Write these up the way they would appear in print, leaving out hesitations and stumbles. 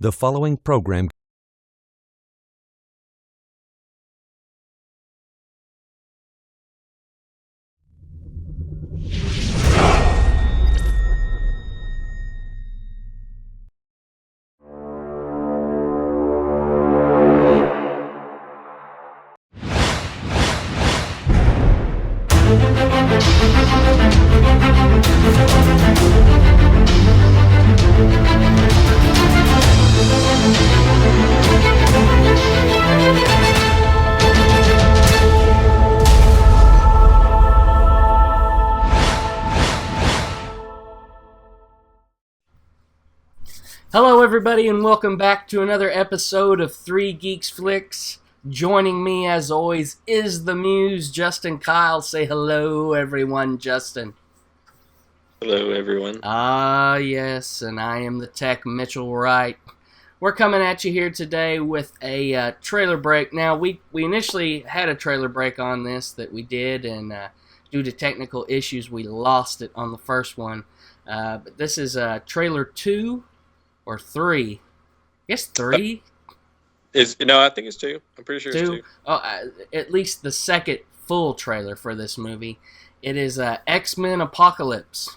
The following program Hello everybody and welcome back to another episode of 3 Geeks Flix. Joining me as always is the Muse, Justin Kyle. Say hello everyone, Justin. Hello everyone. Yes, and I am the Tech, Mitchell Wright. We're coming at you here today with a trailer break. Now, we initially had a trailer break on this that we did, and due to technical issues we lost it on the first one. But this is trailer 2. Or 3. I guess 3? I think it's 2. I'm pretty sure 2? It's 2. Oh, at least the second full trailer for this movie. It is X-Men Apocalypse.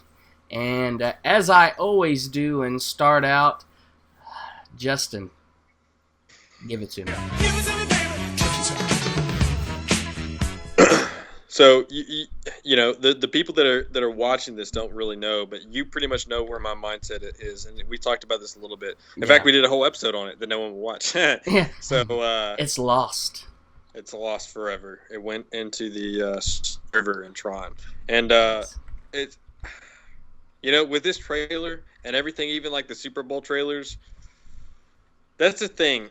And as I always do and start out, Justin, give it to me. So you know the people that are watching this don't really know, but you pretty much know where my mindset is, and we talked about this a little bit. In fact, we did a whole episode on it that no one will watch. Yeah. So it's lost. It's lost forever. It went into the river in Tron, and it's with this trailer and everything, even like the Super Bowl trailers. That's the thing.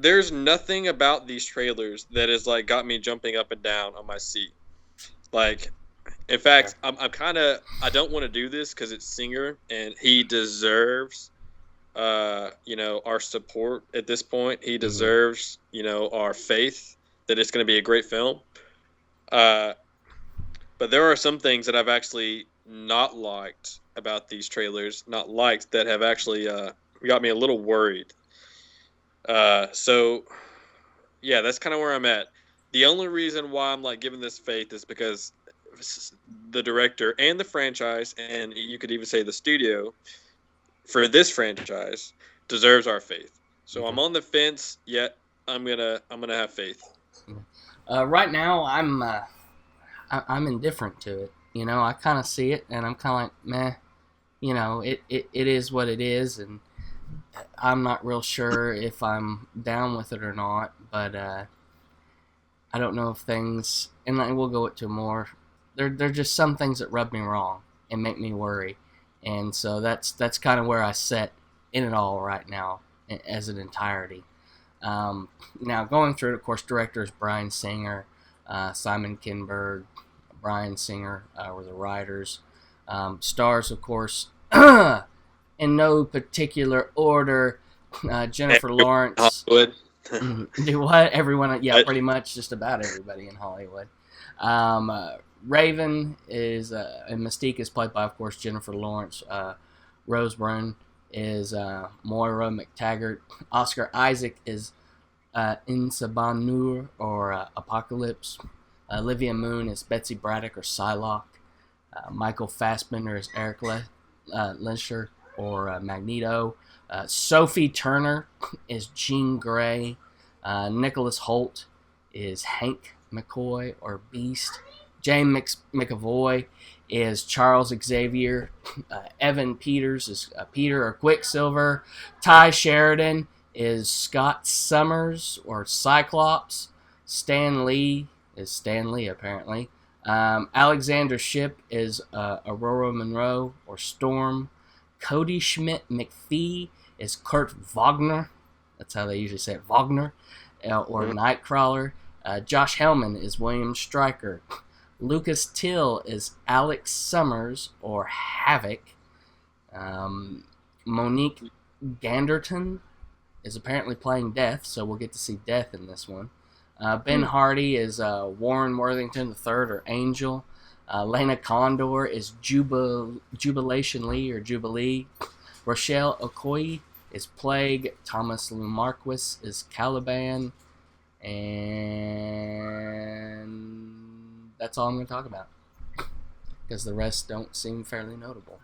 There's nothing about these trailers that has like got me jumping up and down on my seat. Like, in fact, I don't want to do this because it's Singer and he deserves, our support at this point. He deserves, our faith that it's going to be a great film. But there are some things that I've actually not liked about these trailers, that have actually got me a little worried. So yeah, that's kind of where I'm at. The only reason why I'm like giving this faith is because the director and the franchise, and you could even say the studio for this franchise, deserves our faith. So I'm on the fence, yet I'm gonna have faith. Right now, I'm indifferent to it. I kind of see it, and I'm kind of like, meh. It is what it is, and I'm not real sure if I'm down with it or not, but I don't know if things, and we'll go into more. There are just some things that rub me wrong and make me worry, and so that's kind of where I sit in it all right now as an entirety. Now going through it, of course, director is Bryan Singer, Simon Kinberg, Bryan Singer were the writers. Stars, of course. In no particular order, Jennifer Lawrence. Hollywood. Do what? Everyone, yeah, pretty much just about everybody in Hollywood. Raven is, and Mystique is played by, of course, Jennifer Lawrence. Rose Byrne is Moira McTaggart. Oscar Isaac is Insabanur, or Apocalypse. Olivia Moon is Betsy Braddock, or Psylocke. Michael Fassbender is Eric Lensher, or Magneto. Sophie Turner is Jean Grey. Nicholas Hoult is Hank McCoy, or Beast. James McAvoy is Charles Xavier. Evan Peters is Peter, or Quicksilver. Ty Sheridan is Scott Summers, or Cyclops. Stan Lee is Stan Lee, apparently. Alexander Shipp is Aurora Monroe, or Storm. Cody Schmidt McPhee is Kurt Wagner. That's how they usually say it, Wagner, or Nightcrawler. Josh Hellman is William Stryker. Lucas Till is Alex Summers, or Havoc. Monique Ganderton is apparently playing Death, so we'll get to see Death in this one. Ben Hardy is Warren Worthington III, or Angel. Lena Condor is Jubilation Lee, or Jubilee. Rochelle Okoye is Plague. Thomas Lou Marquis is Caliban. And that's all I'm going to talk about. Because the rest don't seem fairly notable.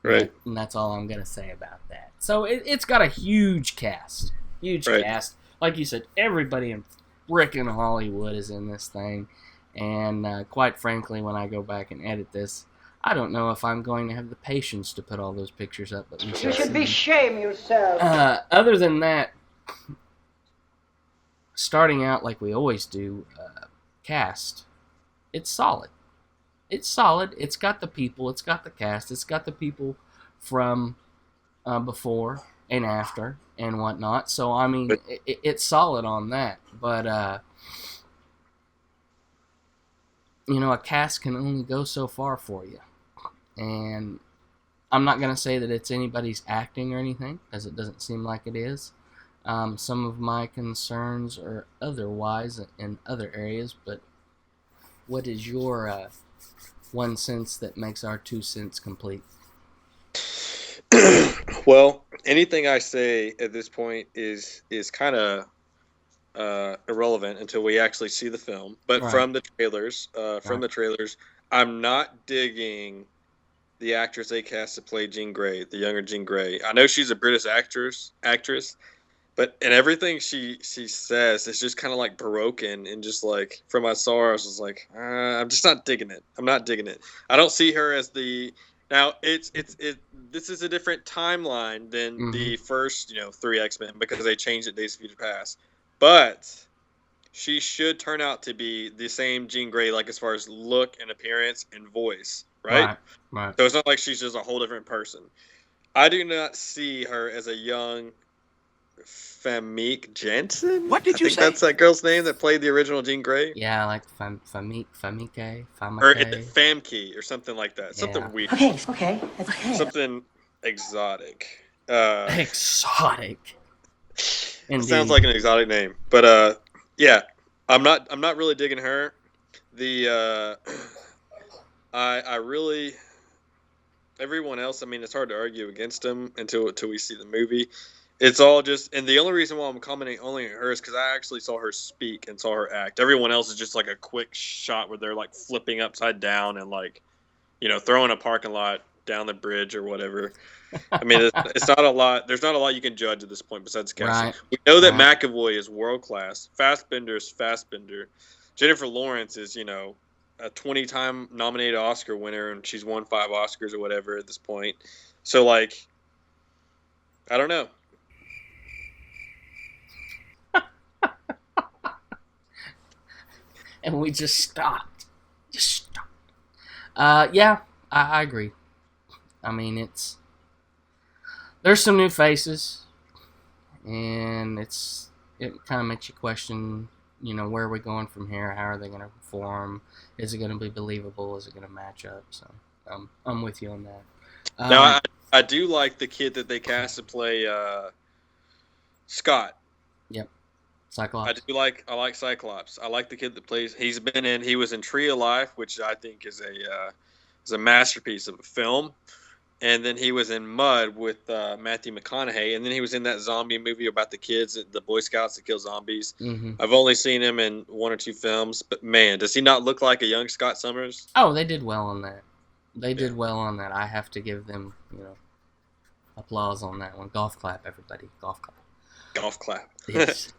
Right. And that's all I'm going to say about that. So it's got a huge cast. Huge cast. Like you said, everybody in frickin' Hollywood is in this thing. And quite frankly, when I go back and edit this, I don't know if I'm going to have the patience to put all those pictures up. But you should be shame yourself. Other than that, starting out like we always do, cast, it's solid. It's solid. It's got the people. It's got the cast. It's got the people from before and after and whatnot. So, I mean, it's solid on that. But, a cast can only go so far for you. And I'm not going to say that it's anybody's acting or anything, because it doesn't seem like it is. Some of my concerns are otherwise in other areas, but what is your 1 cent that makes our 2 cents complete? Well, anything I say at this point is kind of irrelevant until we actually see the film. But from the trailers, I'm not digging the actress they cast to play Jean Grey, the younger Jean Grey. I know she's a British actress, but in everything she says, it's just kind of like broken, and just like from I saw her, I was just like, I'm just not digging it. I'm not digging it. I don't see her as the now. This is a different timeline than the first 3 X-Men, because they changed it Days of Future Past, but she should turn out to be the same Jean Grey, like as far as look and appearance and voice, right? Right. So it's not like she's just a whole different person. I do not see her as a young Famke Janssen. What did you say? That's that girl's name that played the original Jean Grey. Yeah, like Famke, or Famke, or something like that. Yeah. Something weird. Okay. Something exotic. Exotic. It sounds like an exotic name, but yeah, I'm not really digging her. The I really, everyone else, I mean, it's hard to argue against them until we see the movie. It's all just, and the only reason why I'm commenting only on her is because I actually saw her speak and saw her act. Everyone else is just like a quick shot where they're like flipping upside down and like, throwing a parking lot down the bridge or whatever. I mean, it's not a lot. There's not a lot you can judge at this point besides casting. Right. We know that McAvoy is world class. Fassbender is Fassbender. Jennifer Lawrence is, a 20-time nominated Oscar winner, and she's won 5 Oscars or whatever at this point. So, like, I don't know. And we just stopped. Yeah, I agree. I mean, there's some new faces, and it kind of makes you question, where are we going from here? How are they going to perform? Is it going to be believable? Is it going to match up? So, I'm with you on that. Now, I do like the kid that they cast to play Scott. Yep. Cyclops. I like Cyclops. I like the kid that plays. He was in Tree of Life, which I think is a masterpiece of a film. And then he was in Mud with Matthew McConaughey, and then he was in that zombie movie about the kids, the Boy Scouts that kill zombies. Mm-hmm. I've only seen him in 1 or 2 films, but man, does he not look like a young Scott Summers? Oh, they did well on that. Did well on that. I have to give them, applause on that one. Golf clap, everybody. Golf clap. Golf clap. Yes.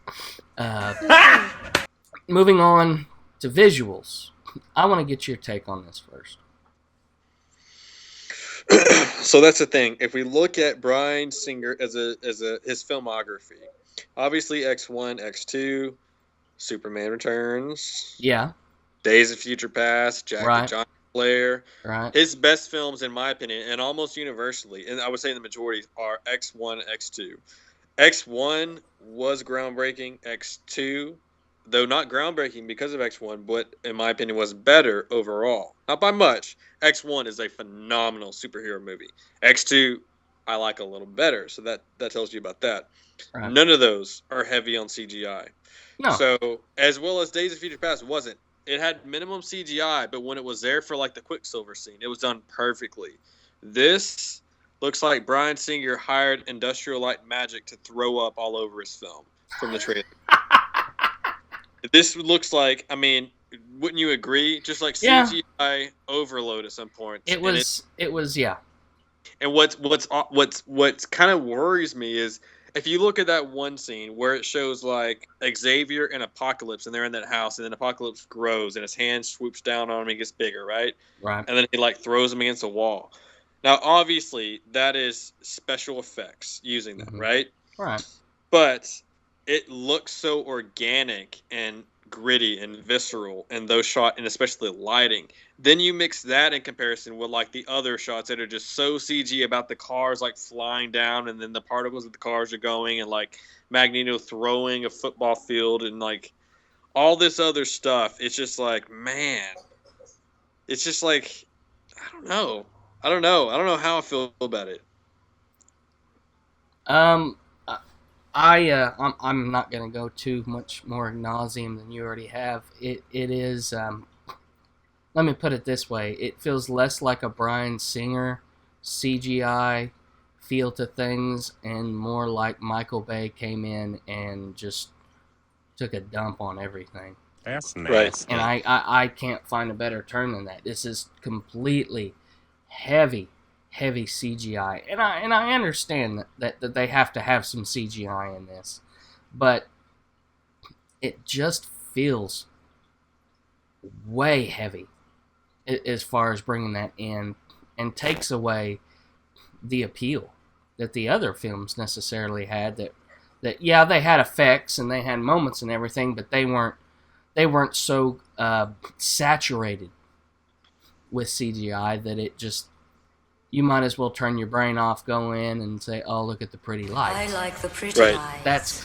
Moving on to visuals. I want to get your take on this first. So that's the thing. If we look at Bryan Singer as his filmography, obviously X1, X2, Superman Returns, Days of Future Past, Jack and John Blair. Right. His best films, in my opinion, and almost universally, and I would say the majority, are X1, X2. X1 was groundbreaking. X2, though not groundbreaking because of X1, but in my opinion was better overall. Not by much. X1 is a phenomenal superhero movie. X2, I like a little better. So that tells you about that. Right. None of those are heavy on CGI. No. So, as well as Days of Future Past wasn't. It had minimum CGI, but when it was there for like the Quicksilver scene, it was done perfectly. This, looks like Bryan Singer hired Industrial Light and Magic to throw up all over his film from the trailer. This looks like, I mean, wouldn't you agree? Just like Yeah. CGI overload at some point. It was, yeah. And what's kind of worries me is if you look at that one scene where it shows like Xavier and Apocalypse, and they're in that house, and then Apocalypse grows, and his hand swoops down on him and gets bigger, right? Right. And then he like throws him against a wall. Now, obviously, that is special effects using that, right? Right. But it looks so organic and gritty and visceral in those shots, and especially the lighting. Then you mix that in comparison with like the other shots that are just so CG about the cars like flying down, and then the particles that the cars are going, and like Magneto throwing a football field, and like all this other stuff. It's just like, man, it's just like, I don't know how I feel about it. I'm not gonna go too much more ad nauseum than you already have. It is. Let me put it this way: it feels less like a Bryan Singer CGI feel to things, and more like Michael Bay came in and just took a dump on everything. That's nasty. And I can't find a better term than that. This is completely heavy CGI, and I understand that they have to have some CGI in this, but it just feels way heavy as far as bringing that in, and takes away the appeal that the other films necessarily had. That yeah, they had effects and they had moments and everything, but they weren't so saturated with CGI that it just, you might as well turn your brain off, go in and say, oh, look at the pretty lights. I like the pretty lights.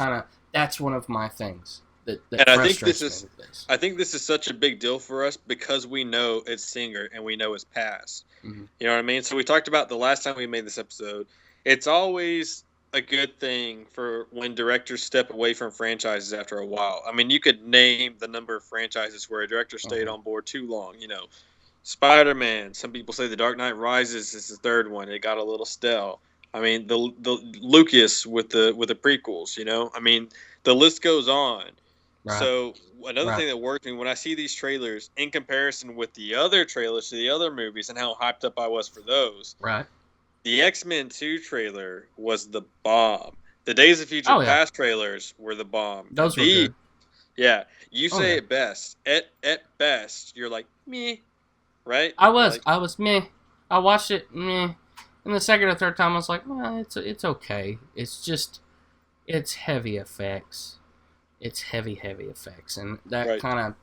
That's one of my things that and frustrates me with this. I think this is such a big deal for us because we know it's Singer and we know his past. Mm-hmm. You know what I mean? So we talked about the last time we made this episode. It's always a good thing for when directors step away from franchises after a while. I mean, you could name the number of franchises where a director stayed on board too long. You know, Spider-Man. Some people say The Dark Knight Rises is the third one. It got a little stale. I mean, the Lucas with the prequels. You know, I mean, the list goes on. Right. So another thing that worked me when I see these trailers in comparison with the other trailers to the other movies and how hyped up I was for those. Right. The X-Men 2 trailer was the bomb. The Days of Future Past trailers were the bomb. Those were good. Yeah. You say it best. At best, you're like, meh. Right? I was meh. I watched it, meh. And the second or third time, I was like, well, it's okay. It's just, it's heavy effects. It's heavy effects. And that kind of,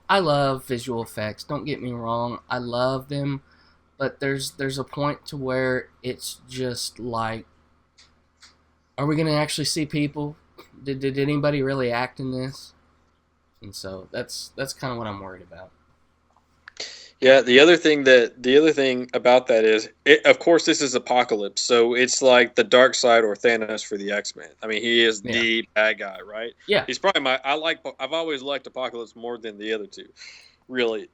I love visual effects. Don't get me wrong. I love them. But there's a point to where it's just like, are we going to actually see people? Did anybody really act in this? And so that's kind of what I'm worried about. Yeah, the other thing about that is, of course, this is Apocalypse, so it's like the dark side or Thanos for the X-Men. I mean, he is the bad guy, right? Yeah, he's probably I've always liked Apocalypse more than the other two, really.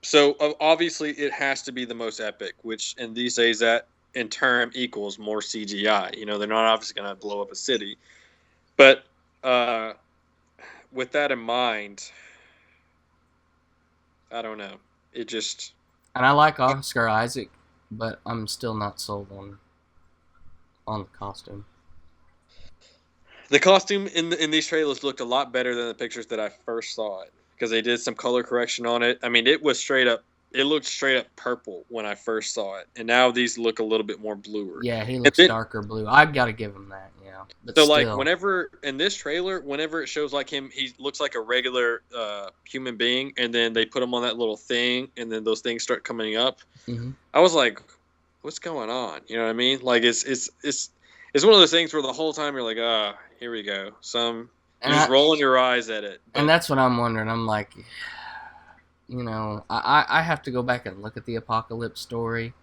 So obviously, it has to be the most epic, which in these days that in turn equals more CGI. You know, they're not obviously going to blow up a city, but with that in mind, I don't know. It just... And I like Oscar Isaac, but I'm still not sold on the costume. The costume in these trailers looked a lot better than the pictures that I first saw it, because they did some color correction on it. I mean, it looked straight up purple when I first saw it, and now these look a little bit more bluer. Yeah, he looks darker blue. I've got to give him that. Yeah. But so, still, like, whenever in this trailer, whenever it shows like him, he looks like a regular human being, and then they put him on that little thing, and then those things start coming up. Mm-hmm. I was like, "What's going on?" You know what I mean? Like, it's one of those things where the whole time you're like, here we go. You're just rolling your eyes at it. And that's what I'm wondering. I'm like, you know, I have to go back and look at the Apocalypse story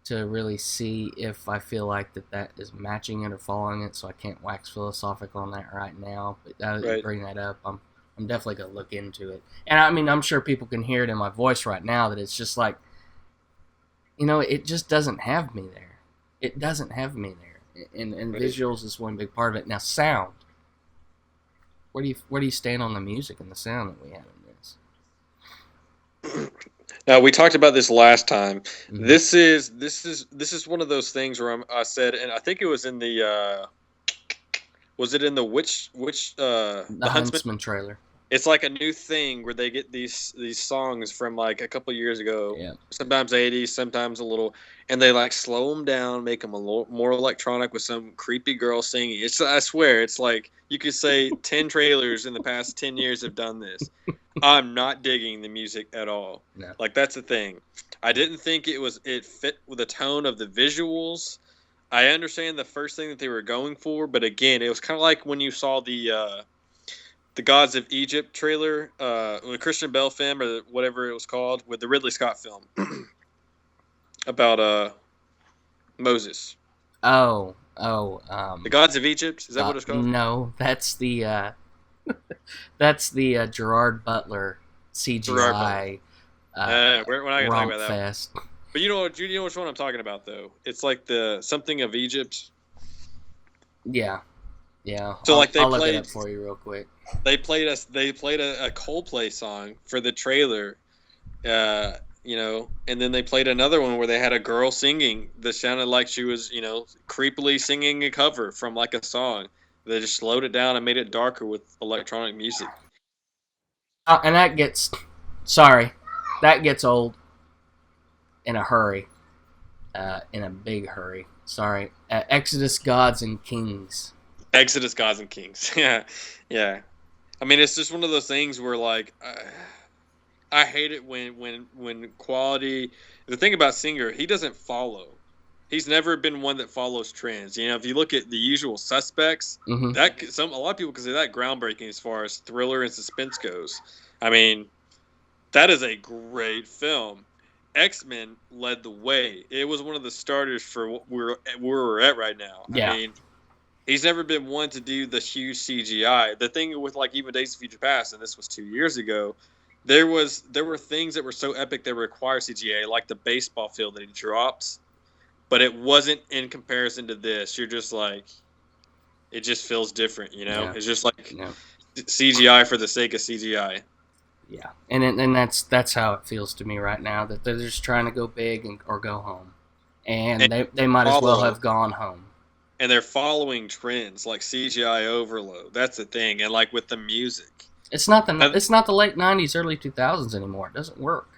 to really see if I feel like that is matching it or following it. So I can't wax philosophical on that right now. But you bring that up, I'm definitely gonna look into it. And I mean, I'm sure people can hear it in my voice right now that it's just like, it just doesn't have me there. It doesn't have me there. And visuals is one big part of it. Now, sound. Where do you stand on the music and the sound that we have in this? Now, we talked about this last time. Mm-hmm. This is one of those things where I said, and I think it was in the was it in the the Huntsman trailer? It's like a new thing where they get these songs from like a couple years ago. Yeah. Sometimes 80s, sometimes a little, and they like slow them down, make them a little more electronic with some creepy girl singing. I swear, it's like you could say 10 trailers in the past 10 years have done this. I'm not digging the music at all. No. Like, that's the thing. I didn't think it fit with the tone of the visuals. I understand the first thing that they were going for, but again, it was kind of like when you saw the Gods of Egypt trailer, the Christian Bale film or whatever it was called, with the Ridley Scott film about Moses. The Gods of Egypt, is that what it's called? No, that's the Gerard Butler CGI. We're not gonna talk about that. Fest. But you know which one I'm talking about, though. It's like the something of Egypt. Yeah. So I'll look it up for you real quick. They played a Coldplay song for the trailer, and then they played another one where they had a girl singing that sounded like she was, creepily singing a cover from like a song. They just slowed it down and made it darker with electronic music. And that gets old in a hurry, in a big hurry. Sorry, Exodus, Gods and Kings. Exodus, Gods and Kings. Yeah. I mean, it's just one of those things where, like, I hate it when quality. The thing about Singer, he doesn't follow. He's never been one that follows trends. If you look at The Usual Suspects, mm-hmm. a lot of people consider that groundbreaking as far as thriller and suspense goes. I mean, that is a great film. X-Men led the way. It was one of the starters for where we're at right now. Yeah. I mean, he's never been one to do the huge CGI. The thing with like even Days of Future Past, and this was 2 years ago, there were things that were so epic that required CGI, like the baseball field that he dropped, but it wasn't in comparison to this. You're just like, it just feels different, Yeah. It's just like CGI for the sake of CGI. Yeah, and that's how it feels to me right now, that they're just trying to go big or go home, and they might as well have gone home. And they're following trends like CGI overload. That's the thing, and like with the music, it's not the late '90s, early 2000s anymore. It doesn't work.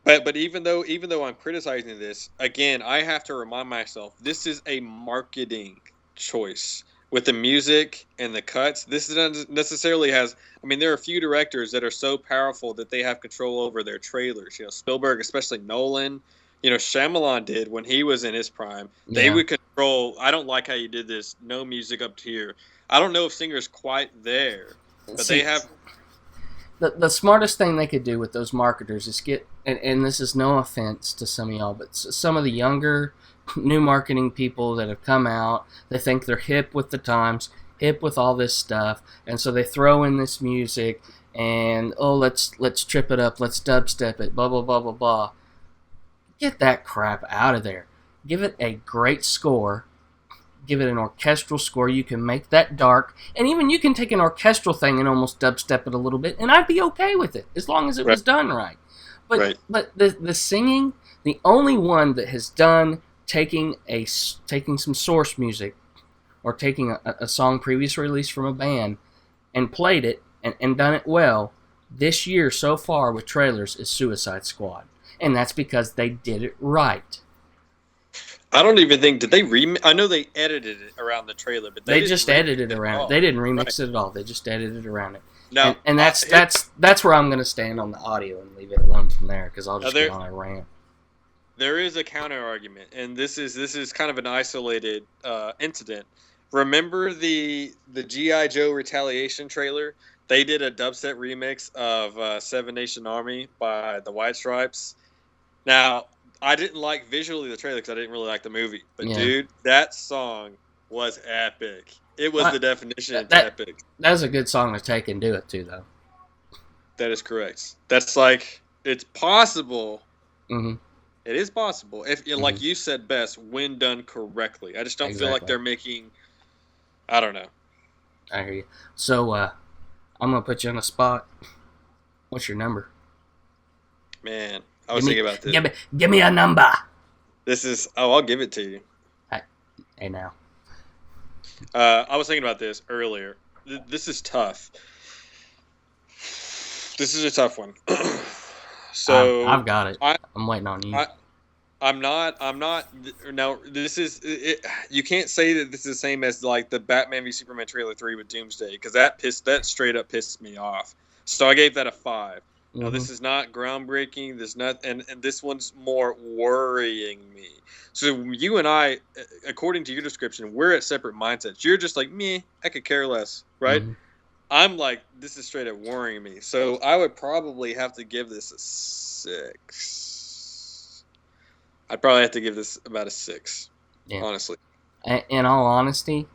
But even though I'm criticizing this, again, I have to remind myself this is a marketing choice. With the music and the cuts, this doesn't necessarily has. I mean, there are a few directors that are so powerful that they have control over their trailers. Spielberg, especially Nolan. Shyamalan did when he was in his prime. They would control. I don't like how you did this. No music up here. I don't know if Singer's quite there, but they have. The smartest thing they could do with those marketers is get, and this is no offense to some of y'all, but some of the younger, new marketing people that have come out, they think they're hip with the times, hip with all this stuff, and so they throw in this music and let's trip it up, let's dubstep it, blah blah blah blah blah. Get that crap out of there. Give it a great score. Give it an orchestral score. You can make that dark, and even you can take an orchestral thing and almost dubstep it a little bit, and I'd be okay with it as long as it was done right. But the singing, the only one that has done taking some source music or taking a song previously released from a band and played it and done it well this year so far with trailers is Suicide Squad. And that's because they did it right. I don't even think, did they I know they edited it around the trailer, but they just edited it around it. They didn't remix it at all. They just edited it around it. No, and that's where I'm going to stand on the audio and leave it alone from there, because I'll just get on a rant. There is a counter argument, and this is kind of an isolated incident. Remember the G.I. Joe Retaliation trailer? They did a dubstep remix of Seven Nation Army by the White Stripes. Now, I didn't like visually the trailer because I didn't really like the movie. But, dude, that song was epic. It was the definition of epic. That was a good song to take and do it, too, though. That is correct. That's like, it's possible. Mm-hmm. It is possible. If, like you said best, when done correctly. I just don't feel like they're making. I don't know. I hear you. So I'm gonna put you on the spot. What's your number? Man, I was thinking about this. Give me a number. This is. Oh, I'll give it to you. Hey now. I was thinking about this earlier. This is tough. This is a tough one. So I've got it. I'm waiting on you. I'm not. Now, this is. You can't say that this is the same as like the Batman v Superman trailer 3 with Doomsday, because that straight up pissed me off. So I gave that a 5. Now, this is not groundbreaking. And this one's more worrying me. So you and I, according to your description, we're at separate mindsets. You're just like, meh, I could care less, right? I'm like, this is straight up worrying me. So I would probably have to give this a 6. I'd probably have to give this about a 6, honestly. In all honesty,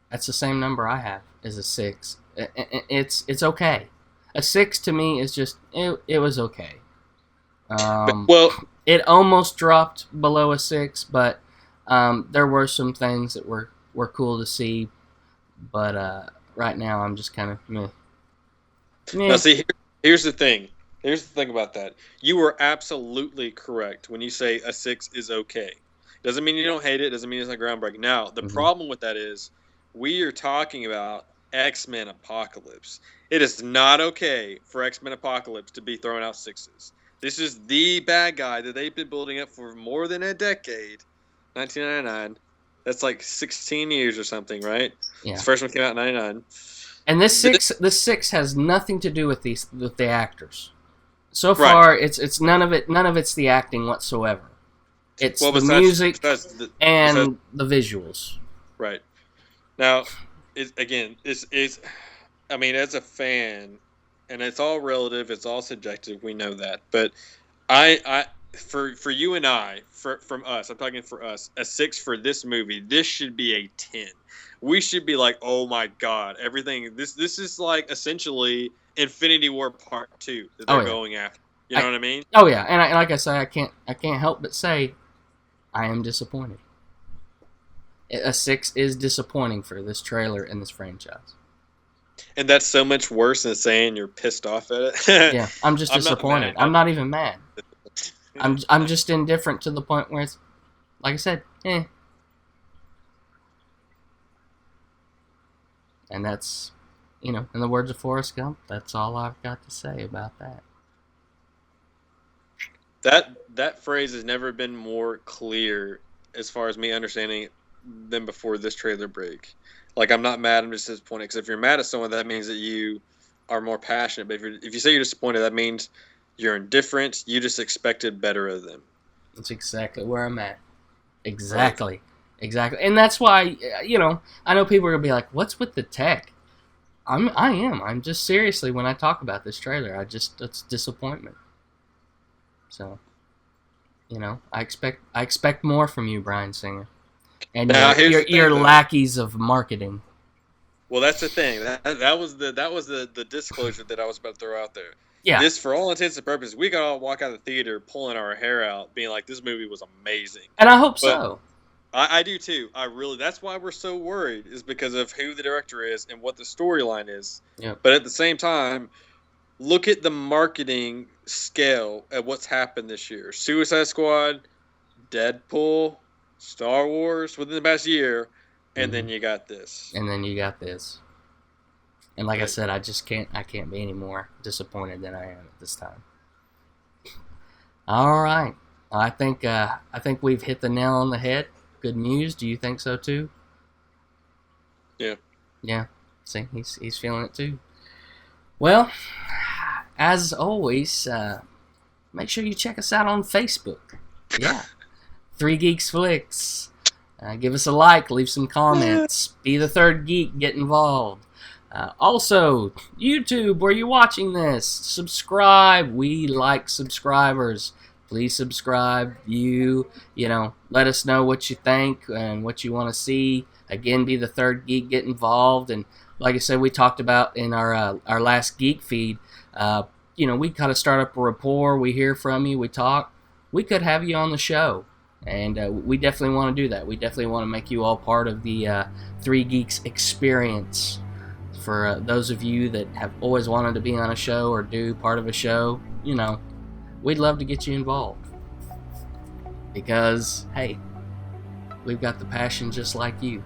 that's the same number I have, is a 6. It's okay. A 6 to me is just, it was okay. Well, it almost dropped below a 6, but there were some things that were cool to see. But right now, I'm just kind of meh. Now, see, here's the thing. Here's the thing about that. You were absolutely correct when you say a 6 is okay. Doesn't mean you don't hate it. Doesn't mean it's not groundbreaking. Now, the problem with that is we are talking about X-Men Apocalypse. It is not okay for X-Men Apocalypse to be throwing out 6s. This is the bad guy that they've been building up for more than a decade. 1999. That's like 16 years or something, right? Yeah. The first one came out in 99. And this 6 has nothing to do with the actors. So far, it's none of it's the acting whatsoever. It's the music and the visuals. Right. Now, this is, I mean, as a fan, and it's all relative, it's all subjective, we know that. But for you and I, from us, I'm talking for us, a 6 for this movie, this should be a 10. We should be like, oh my God, everything. This is like essentially Infinity War Part 2 that they're going after. You know what I mean? Oh yeah, and like I say, I can't help but say, I am disappointed. A 6 is disappointing for this trailer and this franchise. And that's so much worse than saying you're pissed off at it. Yeah, I'm just disappointed. I'm not even mad. I'm just indifferent to the point where it's, like I said, eh. And that's, in the words of Forrest Gump, that's all I've got to say about that. That phrase has never been more clear as far as me understanding it than before this trailer break. Like, I'm not mad, I'm just disappointed. Because if you're mad at someone, that means that you are more passionate. But if you say you're disappointed, that means you're indifferent. You just expected better of them. That's exactly where I'm at. Exactly. Right. Exactly. And that's why, I know people are going to be like, what's with the tech? I am. I'm just seriously, when I talk about this trailer, it's disappointment. So, I expect more from you, Bryan Singer. And your lackeys of marketing. Well, that's the thing. That was the disclosure that I was about to throw out there. Yeah. This, for all intents and purposes, we got to walk out of the theater pulling our hair out, being like, this movie was amazing. And I hope so. I do too. That's why we're so worried, is because of who the director is and what the storyline is. Yeah. But at the same time, look at the marketing scale at what's happened this year. Suicide Squad, Deadpool, Star Wars within the past year, and then you got this. And like I said, I can't be any more disappointed than I am at this time. All right. I think we've hit the nail on the head. Good news. Do you think so too? Yeah. Yeah. See, he's feeling it too. Well, as always, make sure you check us out on Facebook. Yeah. 3 Geeks Flix. Give us a like, leave some comments. Be the third geek, get involved. Also, YouTube, where you're watching this, subscribe. We like subscribers. Please subscribe. Let us know what you think and what you want to see. Again, be the third geek, get involved. And like I said, we talked about in our last geek feed, we kind of start up a rapport. We hear from you, we talk. we could have you on the show. And we definitely want to do that. We definitely want to make you all part of the Three Geeks experience. For those of you that have always wanted to be on a show or do part of a show, you know, we'd love to get you involved. Because, hey, we've got the passion just like you.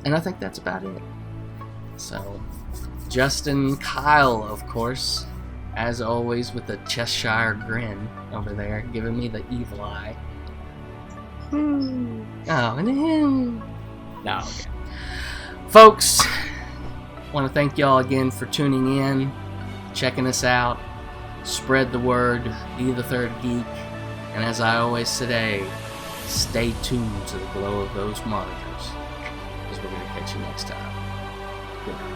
And I think that's about it. So, Justin Kyle, of course, as always, with the Cheshire grin over there, giving me the evil eye. Oh, and no, okay. Folks, want to thank y'all again for tuning in, checking us out. Spread the word, be the third geek, and as I always say, stay tuned to the glow of those monitors, because we're going to catch you next time. Good night.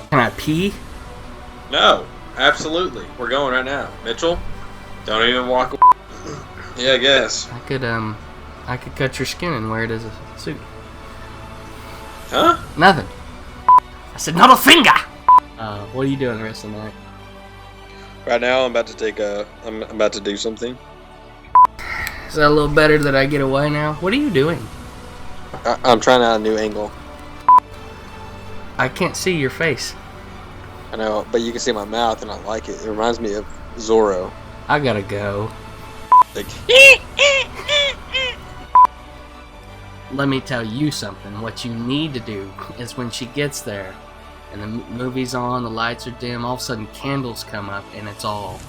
Can I pee? No, absolutely. We're going right now. Mitchell, don't even walk away. Yeah, I guess. I could cut your skin and wear it as a suit. Huh? Nothing. I said not a finger! What are you doing the rest of the night? Right now, I'm about to do something. Is that a little better that I get away now? What are you doing? I'm trying out a new angle. I can't see your face. I know, but you can see my mouth, and I like it. It reminds me of Zorro. I gotta go. Like, Let me tell you something. What you need to do is when she gets there, and the movie's on, the lights are dim, all of a sudden candles come up, and it's all...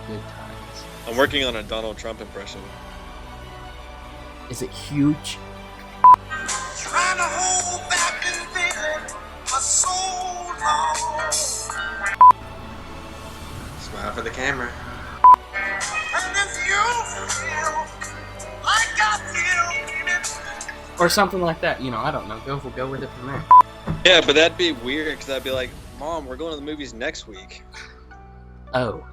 Good times. I'm working on a Donald Trump impression. Is it huge? Trying to hold back and feeling for so long. Smile for the camera. And if you feel like I feel, baby. Or something like that. You know, I don't know. We'll go with it from there. Yeah, but that'd be weird, because I'd be like, Mom, we're going to the movies next week. Oh.